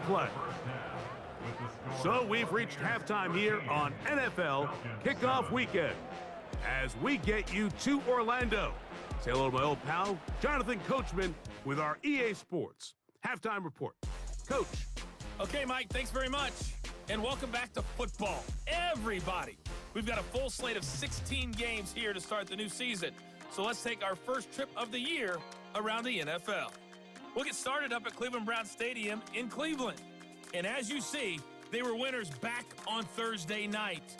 play. So we've reached halftime here on NFL Kickoff Weekend as we get you to Orlando. Say hello to my old pal, Jonathan Coachman, with our EA Sports Halftime Report. Coach. Okay, Mike, thanks very much. And welcome back to football, everybody. We've got a full slate of 16 games here to start the new season. So let's take our first trip of the year around the NFL. We'll get started up at Cleveland Browns Stadium in Cleveland. And as you see, they were winners back on Thursday night.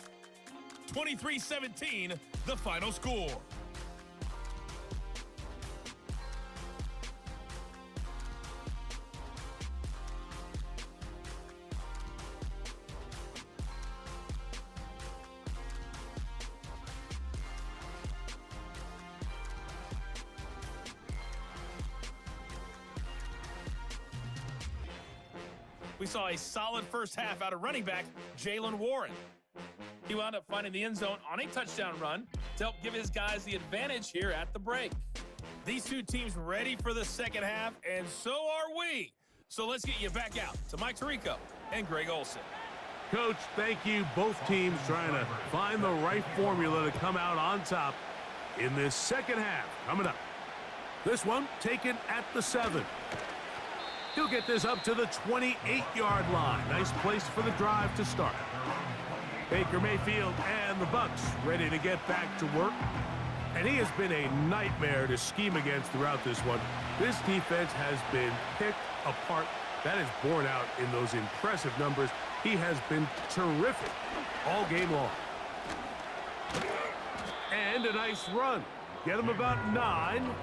23-17, the final score. We saw a solid first half out of running back Jaylen Warren. He wound up finding the end zone on a touchdown run to help give his guys the advantage here at the break. These two teams ready for the second half, and so are we. So let's get you back out to Mike Tirico and Greg Olsen. Coach, thank you. Both teams trying to find the right formula to come out on top in this second half. Coming up. This one taken at the 7. He'll get this up to the 28-yard line. Nice place for the drive to start. Baker Mayfield and the Bucs ready to get back to work. And he has been a nightmare to scheme against throughout this one. This defense has been picked apart. That is borne out in those impressive numbers. He has been terrific all game long. And a nice run. Get him about 9.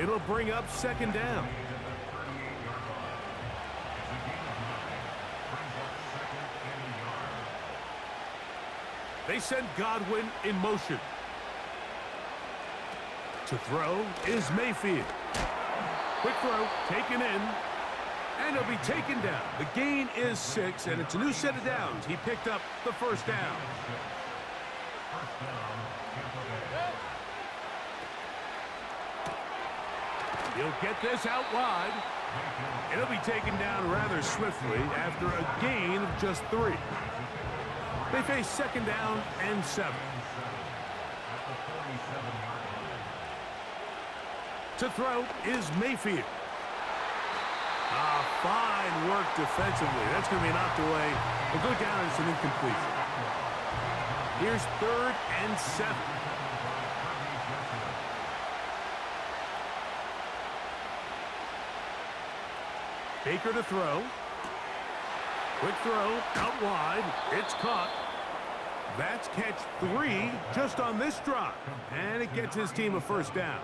It'll bring up second down. They send Godwin in motion. To throw is Mayfield. Quick throw, taken in, and he'll be taken down. The gain is 6, and it's a new set of downs. He picked up the first down. He'll get this out wide. It'll be taken down rather swiftly after a gain of just 3. They face second down and 7. To throw is Mayfield. Fine work defensively. That's going to be knocked away. We'll go down as an incompletion. Here's 3rd and 7. Baker to throw. Quick throw, out wide, it's caught. That's catch 3 just on this drive. And it gets his team a first down.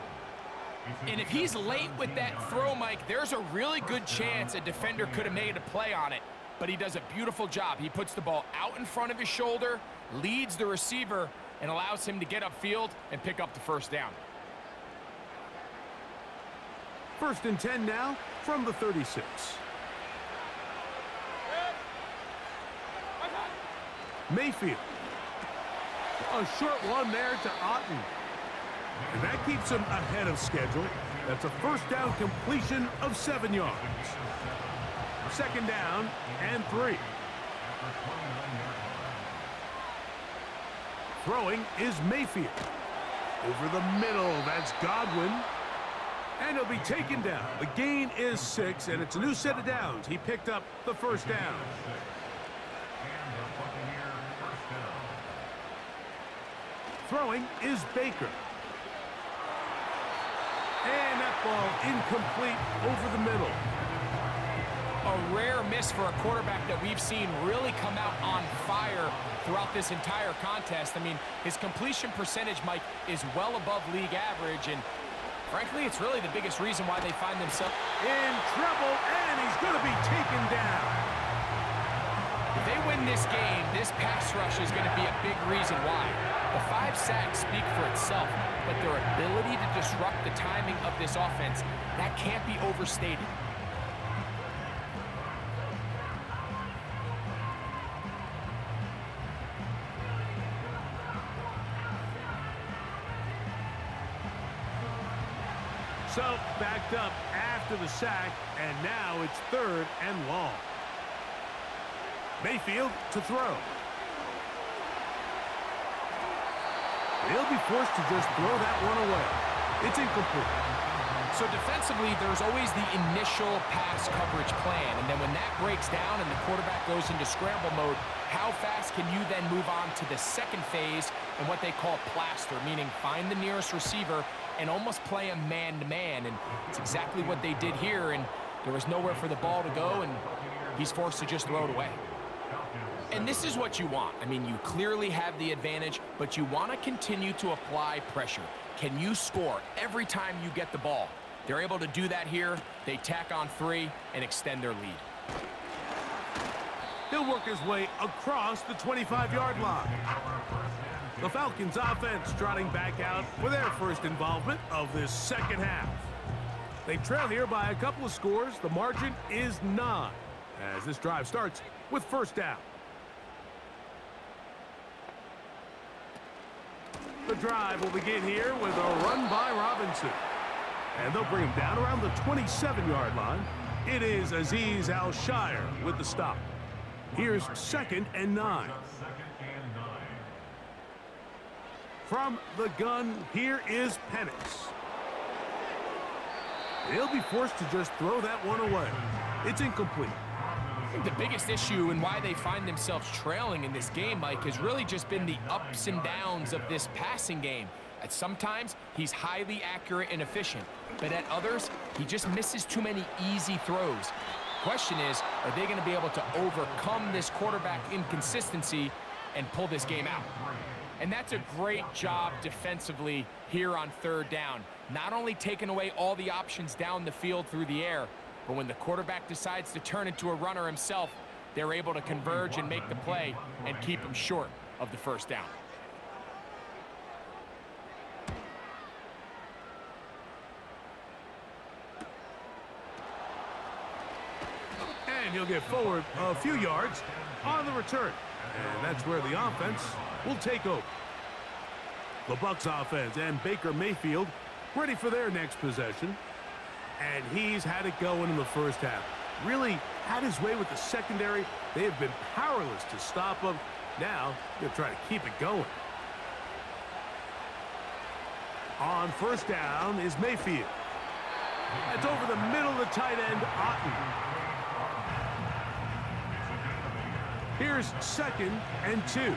And if he's late with that throw, Mike, there's a really good chance a defender could have made a play on it. But he does a beautiful job. He puts the ball out in front of his shoulder, leads the receiver, and allows him to get upfield and pick up the first down. 1st and 10 now from the 36. Mayfield. A short one there to Otten. And that keeps him ahead of schedule. That's a first down completion of 7 yards. Second down and 3. Throwing is Mayfield. Over the middle, that's Godwin. And he'll be taken down. The gain is 6, and it's a new set of downs. He picked up the first down. Throwing is Baker. And that ball incomplete over the middle. A rare miss for a quarterback that we've seen really come out on fire throughout this entire contest. I mean, his completion percentage, Mike, is well above league average, and frankly, it's really the biggest reason why they find themselves in trouble, and he's going to be taken down. If they win this game, this pass rush is going to be a big reason why. The 5 sacks speak for itself, but their ability to disrupt the timing of this offense, that can't be overstated. So, backed up after the sack, and now it's 3rd and long. Mayfield to throw. He'll be forced to just throw that one away. It's incomplete. So defensively, there's always the initial pass coverage plan, and then when that breaks down and the quarterback goes into scramble mode, how fast can you then move on to the second phase and what they call plaster, meaning find the nearest receiver and almost play a man-to-man, and it's exactly what they did here, and there was nowhere for the ball to go, and he's forced to just throw it away. And this is what you want. I mean, you clearly have the advantage, but you want to continue to apply pressure. Can you score every time you get the ball? They're able to do that here. They tack on 3 and extend their lead. He'll work his way across the 25-yard line. The Falcons offense trotting back out for their first involvement of this second half. They trail here by a couple of scores. The margin is 9 as this drive starts with first down. The drive will begin here with a run by Robinson. And they'll bring him down around the 27-yard line. It is Azeez Al-Shire with the stop. Here's 2nd and 9. From the gun, here is Penix. He'll be forced to just throw that one away. It's incomplete. I think the biggest issue and why they find themselves trailing in this game, Mike, has really just been the ups and downs of this passing game. At sometimes, he's highly accurate and efficient, but at others, he just misses too many easy throws. Question is, are they going to be able to overcome this quarterback inconsistency and pull this game out? And that's a great job defensively here on 3rd down. Not only taking away all the options down the field through the air, but when the quarterback decides to turn into a runner himself, they're able to converge and make the play and keep him short of the first down. And he'll get forward a few yards on the return. And that's where the offense will take over. The Bucs offense and Baker Mayfield ready for their next possession. And he's had it going in the first half. Really had his way with the secondary. They have been powerless to stop him. Now they'll try to keep it going. On first down is Mayfield. That's over the middle of the tight end, Otten. Here's 2nd and 2.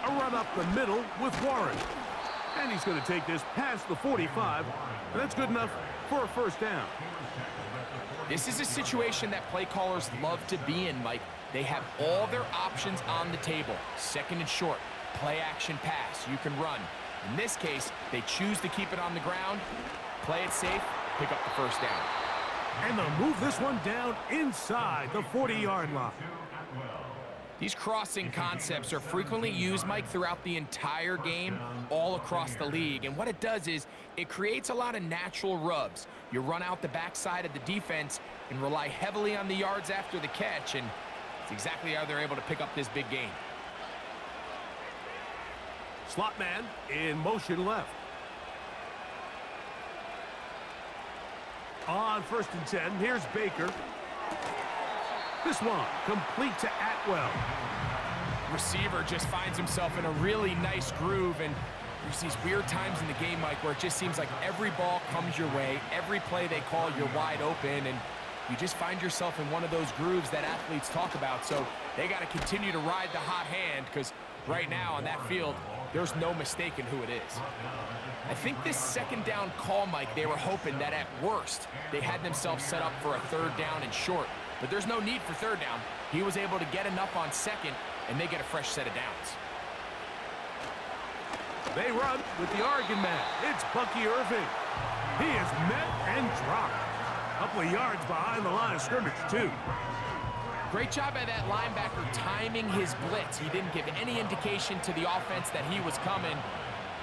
A run up the middle with Warren. And he's going to take this past the 45. And that's good enough for a first down. This is a situation that play callers love to be in, Mike. They have all their options on the table. 2nd and short, play action pass, you can run. In this case, they choose to keep it on the ground, play it safe, pick up the first down. And they'll move this one down inside the 40-yard line. These crossing concepts are frequently used, Mike, throughout the entire game, all across the league. And what it does is it creates a lot of natural rubs. You run out the backside of the defense and rely heavily on the yards after the catch, and it's exactly how they're able to pick up this big gain. Slot man in motion left. On 1st and 10, here's Baker. This one complete to Atwell. Receiver just finds himself in a really nice groove, and there's these weird times in the game, Mike, where it just seems like every ball comes your way, every play they call, you're wide open, and you just find yourself in one of those grooves that athletes talk about. So they got to continue to ride the hot hand, because right now on that field, there's no mistaking who it is. I think this 2nd down call, Mike, they were hoping that at worst, they had themselves set up for a 3rd down and short. But there's no need for 3rd down. He was able to get enough on 2nd, and they get a fresh set of downs. They run with the Oregon man. It's Bucky Irving. He is met and dropped. A couple of yards behind the line of scrimmage, too. Great job by that linebacker timing his blitz. He didn't give any indication to the offense that he was coming,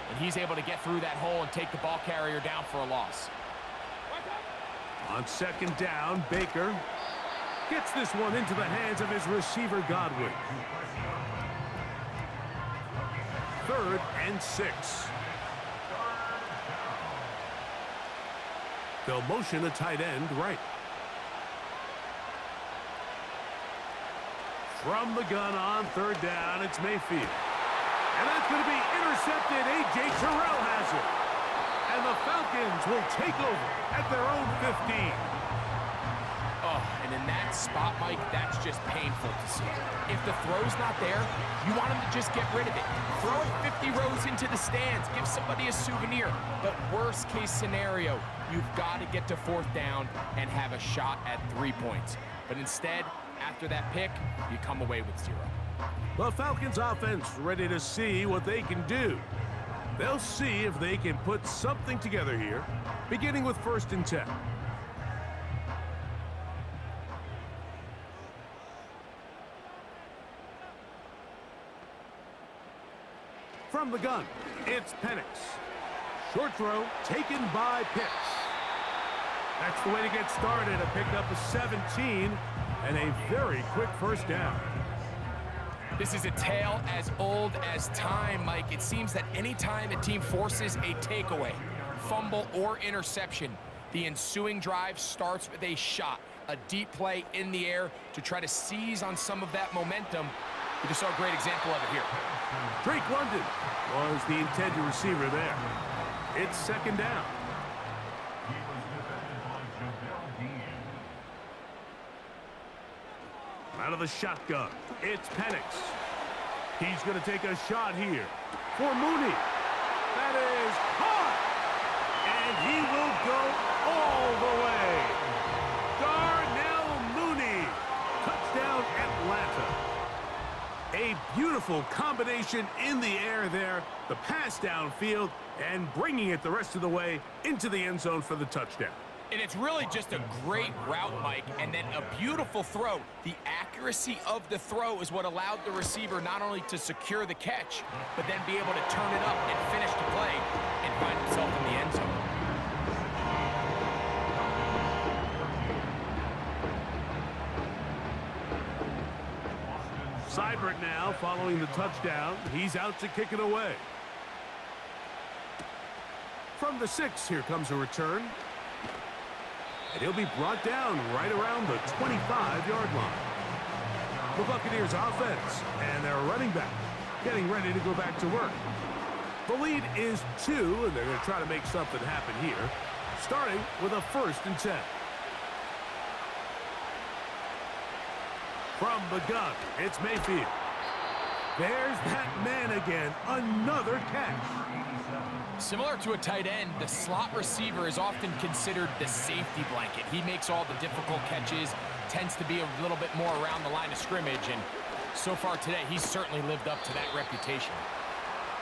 and he's able to get through that hole and take the ball carrier down for a loss. On 2nd down, Baker gets this one into the hands of his receiver, Godwin. 3rd and 6. They'll motion a tight end right. From the gun on third down, it's Mayfield. And that's going to be intercepted. A.J. Terrell has it. And the Falcons will take over at their own 15. Oh, and in that spot, Mike, that's just painful to see. If the throw's not there, you want him to just get rid of it. Throw it 50 rows into the stands. Give somebody a souvenir. But worst case scenario, you've got to get to fourth down and have a shot at 3 points. But instead, after that pick, you come away with 0. The Falcons offense ready to see what they can do. They'll see if they can put something together here, beginning with 1st and 10. From the gun, it's Penix. Short throw taken by Pitts. That's the way to get started. A pickup of 17 and a very quick first down. This is a tale as old as time, Mike. It seems that anytime a team forces a takeaway, fumble, or interception, the ensuing drive starts with a shot, a deep play in the air to try to seize on some of that momentum. We just saw a great example of it here. Drake London was the intended receiver there. It's 2nd down. Out of the shotgun, it's Penix. He's going to take a shot here for Mooney. That is caught. And he will go all the way. Darnell Mooney. Touchdown, Atlanta. A beautiful combination in the air there. The pass downfield and bringing it the rest of the way into the end zone for the touchdown. And it's really just a great route, Mike, and then a beautiful throw. The accuracy of the throw is what allowed the receiver not only to secure the catch, but then be able to turn it up and finish the play and find himself in the end zone. Seibert now following the touchdown. He's out to kick it away. From the 6, here comes a return. And he'll be brought down right around the 25-yard line. The Buccaneers offense and their running back getting ready to go back to work. The lead is 2, and they're going to try to make something happen here, starting with a 1st and 10. From the gun, it's Mayfield. There's that man again, another catch. Similar to a tight end, the slot receiver is often considered the safety blanket. He makes all the difficult catches, tends to be a little bit more around the line of scrimmage, and so far today, he's certainly lived up to that reputation.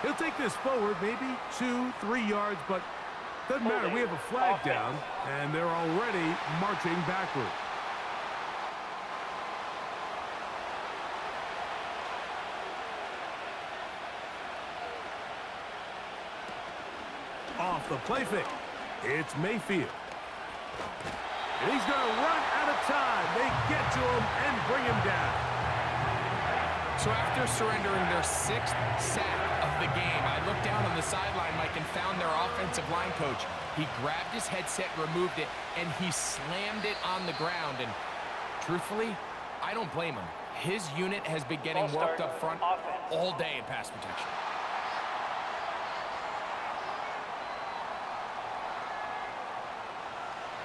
He'll take this forward, maybe 2-3 yards, but doesn't matter. We have a flag down, and they're already marching backward. Off the play fake, it's Mayfield. And he's going to run out of time. They get to him and bring him down. So after surrendering their 6th sack of the game, I looked down on the sideline, Mike, and found their offensive line coach. He grabbed his headset, removed it, and he slammed it on the ground. And truthfully, I don't blame him. His unit has been getting worked up front all day in pass protection.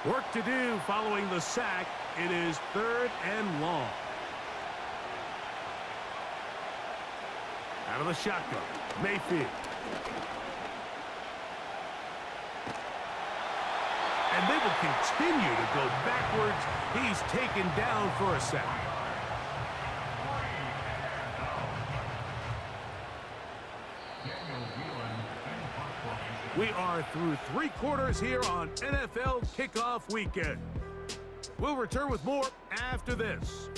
Work to do following the sack. It is 3rd and long. Out of the shotgun, Mayfield. And they will continue to go backwards. He's taken down for a sack. We are through 3 quarters here on NFL Kickoff Weekend. We'll return with more after this.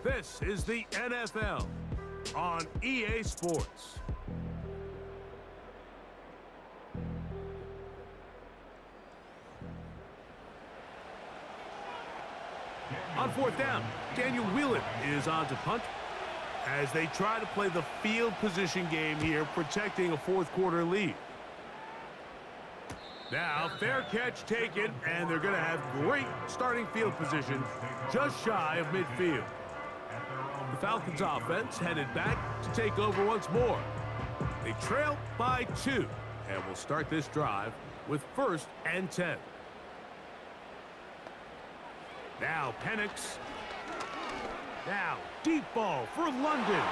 This is the NFL on EA Sports. On 4th down, Daniel Whelan is on to punt as they try to play the field position game here, protecting a 4th quarter lead. Now, fair catch taken, and they're going to have great starting field position just shy of midfield. The Falcons offense headed back to take over once more. They trail by 2, and will start this drive with 1st and 10. Now, Penix. Now, deep ball for London.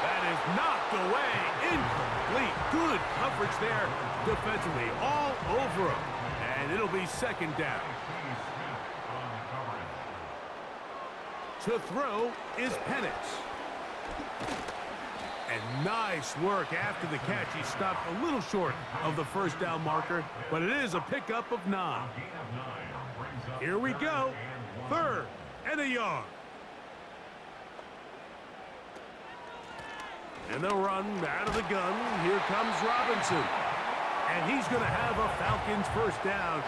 That is knocked away. Incomplete. Good coverage there defensively. All over him. And it'll be 2nd down. To throw is Penix. And nice work after the catch. He stopped a little short of the 1st down marker, but it is a pickup of 9. Here we go. 3rd and a yard. And they'll run out of the gun. Here comes Robinson. And he's going to have a Falcons 1st down.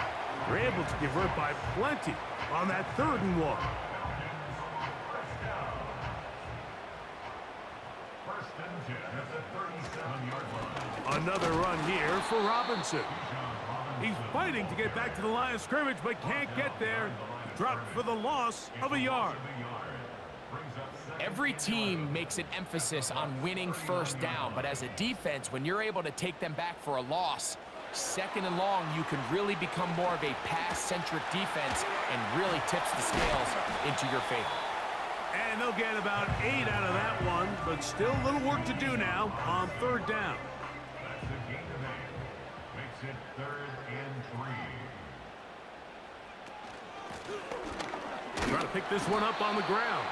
They're able to convert by plenty on that 3rd and 1. Another run here for Robinson. He's fighting to get back to the line of scrimmage, but can't get there. Dropped for the loss of a yard. Every team makes an emphasis on winning 1st down, but as a defense, when you're able to take them back for a loss, 2nd and long, you can really become more of a pass-centric defense and really tips the scales into your favor. And they'll get about 8 out of that one, but still a little work to do now on 3rd down. Makes it 3rd and 3. Trying to pick this one up on the ground.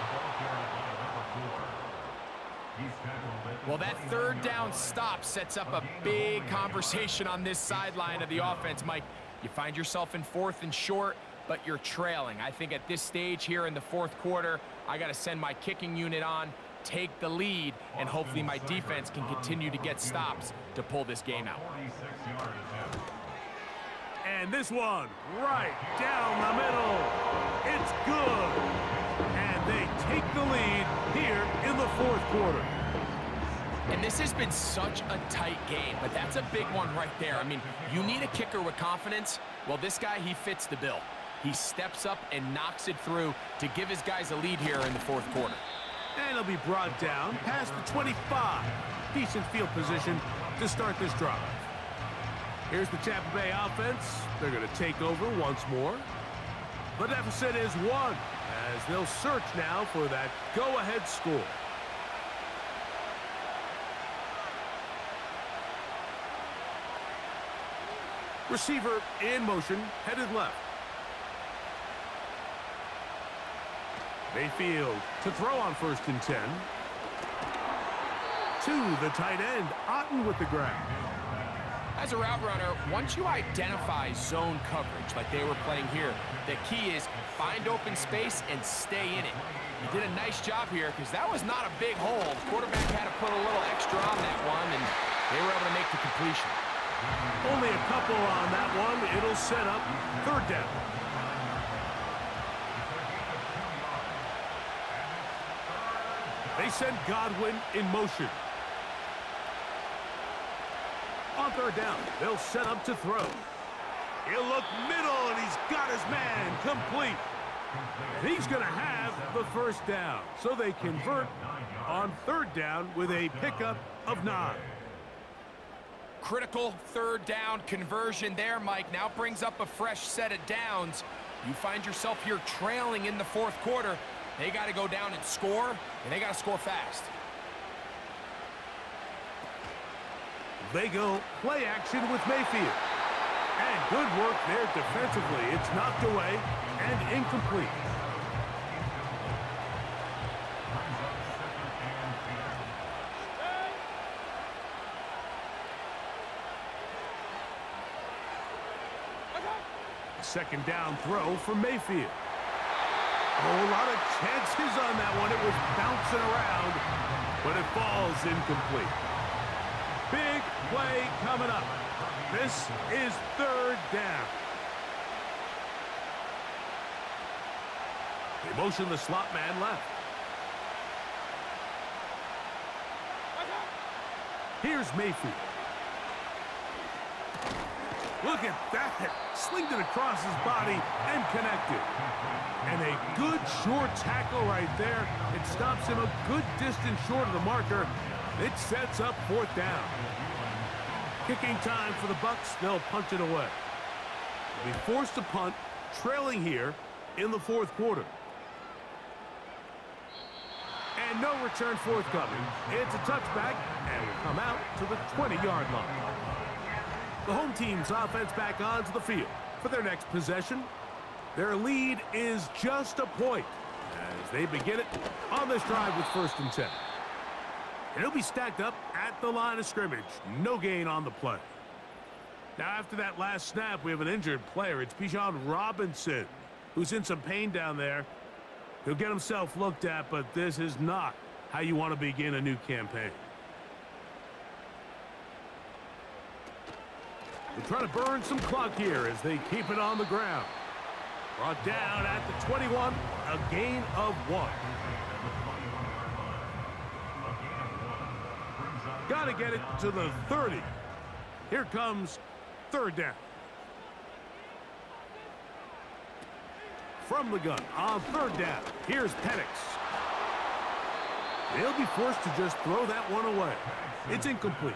Well, that 3rd down stop sets up a big conversation on this sideline of the offense, Mike. You find yourself in 4th and short, but you're trailing. I think at this stage here in the 4th quarter, I got to send my kicking unit on, take the lead, and hopefully my defense can continue to get stops to pull this game out. And this one right down the middle. It's good. And they take the lead here in the 4th quarter. And this has been such a tight game, but that's a big one right there. I mean, you need a kicker with confidence. Well, this guy, he fits the bill. He steps up and knocks it through to give his guys a lead here in the 4th quarter. And he'll be brought down past the 25. Decent field position to start this drive. Here's the Tampa Bay offense. They're going to take over once more. The deficit is 1 as they'll search now for that go-ahead score. Receiver in motion, headed left. Mayfield to throw on 1st and 10. To the tight end, Otten with the grab. As a route runner, once you identify zone coverage like they were playing here, the key is find open space and stay in it. He did a nice job here because that was not a big hole. The quarterback had to put a little extra on that one, and they were able to make the completion. Only a couple on that one. It'll set up 3rd down. They send Godwin in motion. On 3rd down, they'll set up to throw. He'll look middle, and he's got his man complete. And he's going to have the 1st down. So they convert on 3rd down with a pickup of 9. Critical 3rd down conversion there, Mike. Now brings up a fresh set of downs. You find yourself here trailing in the 4th quarter. They got to go down and score, and they got to score fast. They go play action with Mayfield. And good work there defensively. It's knocked away and incomplete. Second down throw for Mayfield. A lot of chances on that one. It was bouncing around, but it falls incomplete. Big play coming up. This is 3rd down. They motion the slot man left. Here's Mayfield. Look at that. Slinged it across his body and connected. And a good short tackle right there. It stops him a good distance short of the marker. It sets up 4th down. Kicking time for the Bucs. They'll punch it away. They'll be forced to punt, trailing here in the 4th quarter. And no return forthcoming. It's a touchback, and will come out to the 20-yard line. The home team's offense back onto the field for their next possession. Their lead is just a point as they begin it on this drive with 1st and 10. And it'll be stacked up at the line of scrimmage. No gain on the play. Now, after that last snap, we have an injured player. It's Bijan Robinson, who's in some pain down there. He'll get himself looked at, but this is not how you want to begin a new campaign. They're trying to burn some clock here as they keep it on the ground. Brought down at the 21, a gain of 1. Got to get it to the 30. Here comes 3rd down. From the gun on 3rd down. Here's Penix. They'll be forced to just throw that one away. It's incomplete.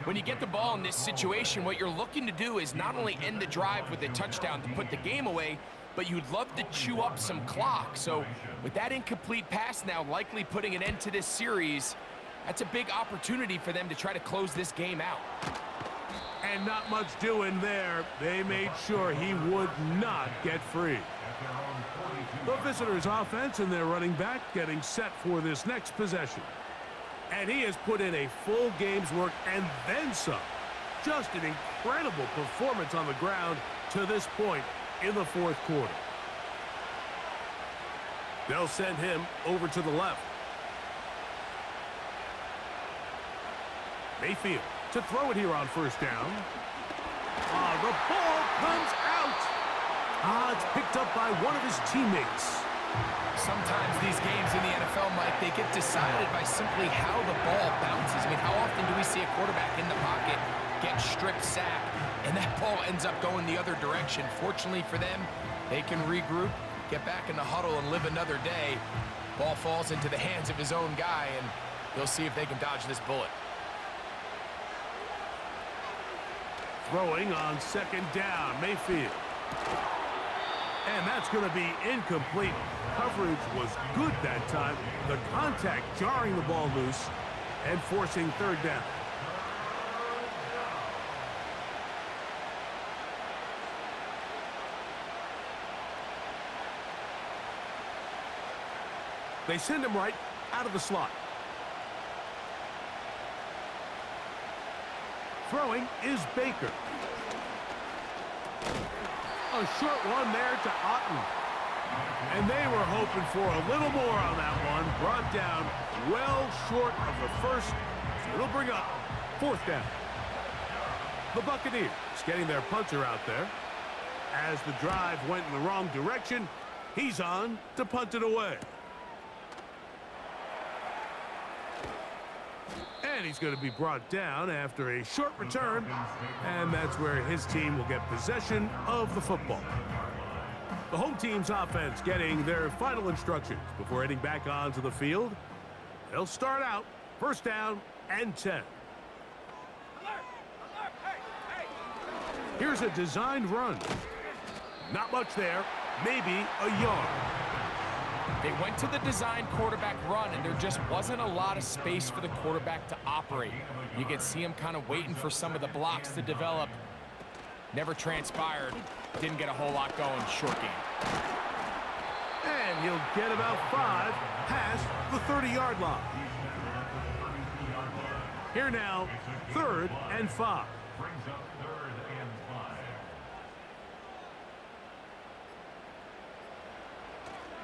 When you get the ball in this situation, what you're looking to do is not only end the drive with a touchdown to put the game away, but you'd love to chew up some clock. So with that incomplete pass now likely putting an end to this series, that's a big opportunity for them to try to close this game out. And not much doing there. They made sure he would not get free. The visitors' offense and their running back getting set for this next possession. And he has put in a full game's work and then some. Just an incredible performance on the ground to this point in the 4th quarter. They'll send him over to the left. Mayfield to throw it here on 1st down. The ball comes out. It's picked up by one of his teammates. Sometimes these games in the NFL, Mike, they get decided by simply how the ball bounces. I mean, how often do we see a quarterback in the pocket get strip sacked, and that ball ends up going the other direction? Fortunately for them, they can regroup, get back in the huddle, and live another day. Ball falls into the hands of his own guy, and they'll see if they can dodge this bullet. Throwing on 2nd down, Mayfield. And that's going to be incomplete. Coverage was good that time. The contact jarring the ball loose and forcing 3rd down. They send him right out of the slot. Throwing is Baker. A short one there to Otten. And they were hoping for a little more on that one. Brought down well short of the 1st. So it'll bring up 4th down. The Buccaneers getting their punter out there. As the drive went in the wrong direction, he's on to punt it away. And he's going to be brought down after a short return, and that's where his team will get possession of the football. The home team's offense getting their final instructions before heading back onto the field. They'll start out 1st down and 10. Here's a designed run. Not much there, maybe a yard. They went to the design quarterback run, and there just wasn't a lot of space for the quarterback to operate. You could see him kind of waiting for some of the blocks to develop. Never transpired. Didn't get a whole lot going. Short game. And he'll get about 5 past the 30-yard line. Here now, 3rd and 5.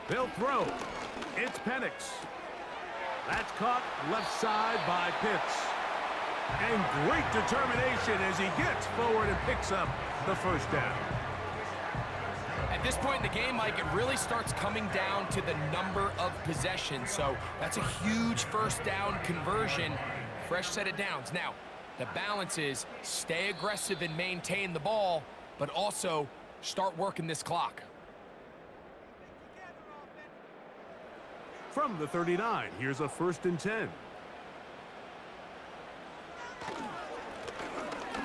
They'll throw. It's Penix. That's caught left side by Pitts. And great determination as he gets forward and picks up the 1st down. At this point in the game, Mike, it really starts coming down to the number of possessions. So that's a huge 1st down conversion. Fresh set of downs. Now, The balance is stay aggressive and maintain the ball, but also start working this clock. From the 39, here's a 1st and 10.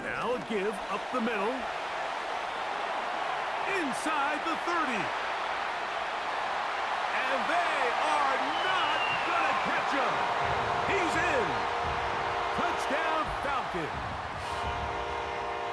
Now a give up the middle. Inside the 30. And they are not going to catch him. He's in. Touchdown, Falcons.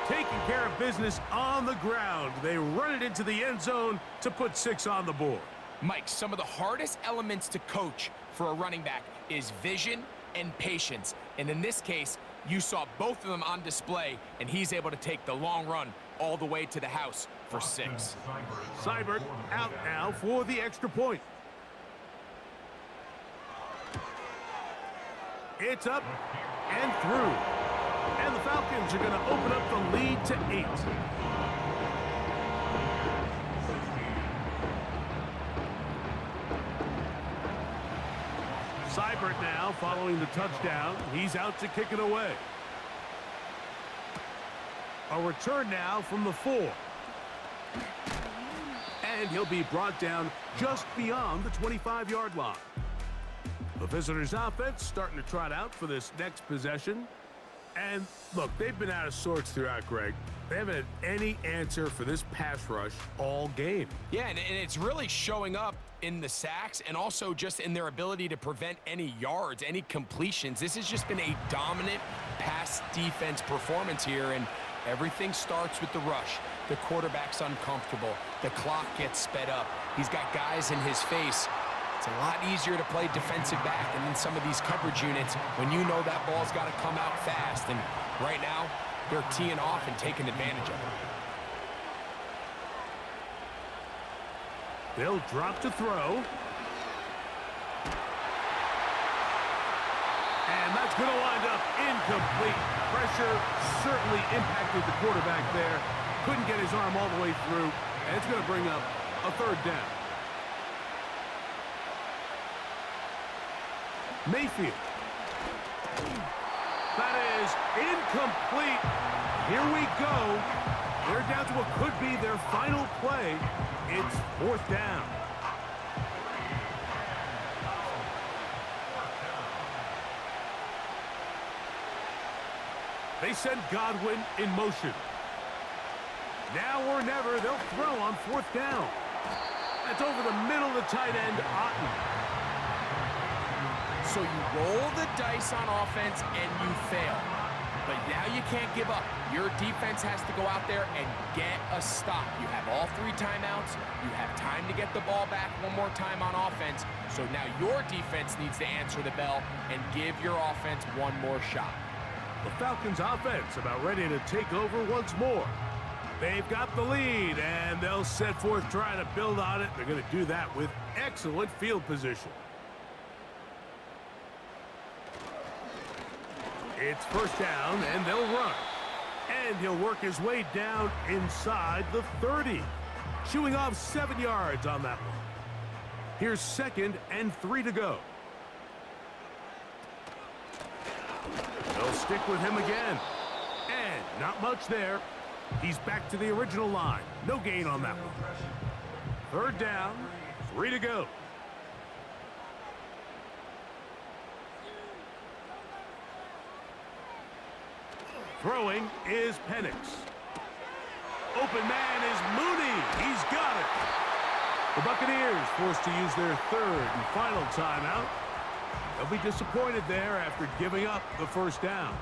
Taking care of business on the ground. They run it into the end zone to put 6 on the board. Mike, some of the hardest elements to coach for a running back is vision and patience. And in this case, you saw both of them on display, and he's able to take the long run all the way to the house for 6. Seibert out now for the extra point. It's up and through. And the Falcons are going to open up the lead to 8. Seibert now following the touchdown. He's out to kick it away. A return now from the 4. And he'll be brought down just beyond the 25-yard line. The visitors' offense starting to trot out for this next possession. And look, they've been out of sorts throughout, Greg. They haven't had any answer for this pass rush all game. Yeah, and it's really showing up in the sacks and also just in their ability to prevent any yards, any completions. This has just been a dominant pass defense performance here, and everything starts with the rush. The quarterback's uncomfortable. The clock gets sped up. He's got guys in his face. It's a lot easier to play defensive back and in some of these coverage units when you know that ball's got to come out fast. And right now, they're teeing off and taking advantage of it. They'll drop to throw. And that's going to wind up incomplete. Pressure certainly impacted the quarterback there. Couldn't get his arm all the way through. And it's going to bring up a 3rd down. Mayfield. That is incomplete. Here we go. They're down to what could be their final play. It's 4th down. They send Godwin in motion. Now or never, they'll throw on 4th down. That's over the middle of the tight end, Otten. So you roll the dice on offense and you fail. But now you can't give up. Your defense has to go out there and get a stop. You have all 3 timeouts. You have time to get the ball back one more time on offense. So now your defense needs to answer the bell and give your offense one more shot. The Falcons offense about ready to take over once more. They've got the lead, and they'll set forth trying to build on it. They're going to do that with excellent field position. It's 1st down, and they'll run. And he'll work his way down inside the 30. Chewing off 7 yards on that one. Here's 2nd and 3 to go. They'll stick with him again. And not much there. He's back to the original line. No gain on that one. 3rd down, 3 to go. Throwing is Penix. Open man is Mooney. He's got it. The Buccaneers forced to use their 3rd and final timeout. They'll be disappointed there after giving up the 1st down.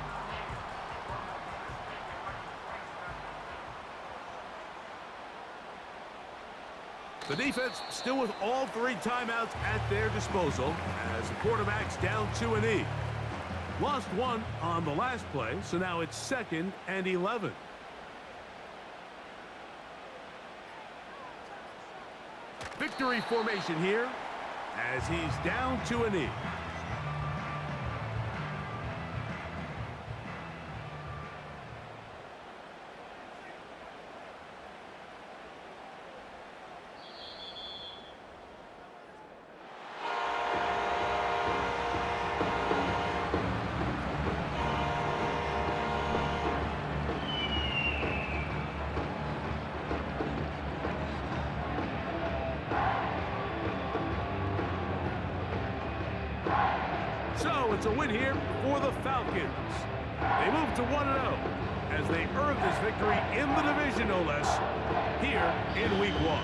The defense still with all 3 timeouts at their disposal as the quarterback's down to a knee. Lost 1 on the last play, so now it's 2nd and 11. Victory formation here as he's down to a knee. it's a win here for the Falcons. They move to 1-0 as they earn this victory in the division, no less, here in Week 1.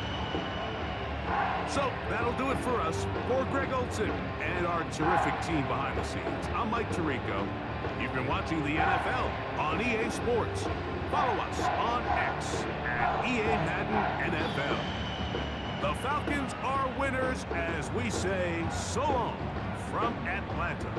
So that'll do it for us. For Greg Olson and our terrific team behind the scenes, I'm Mike Tirico. You've been watching the NFL on EA Sports. Follow us on X at EA Madden NFL. The Falcons are winners as we say so long from Atlanta.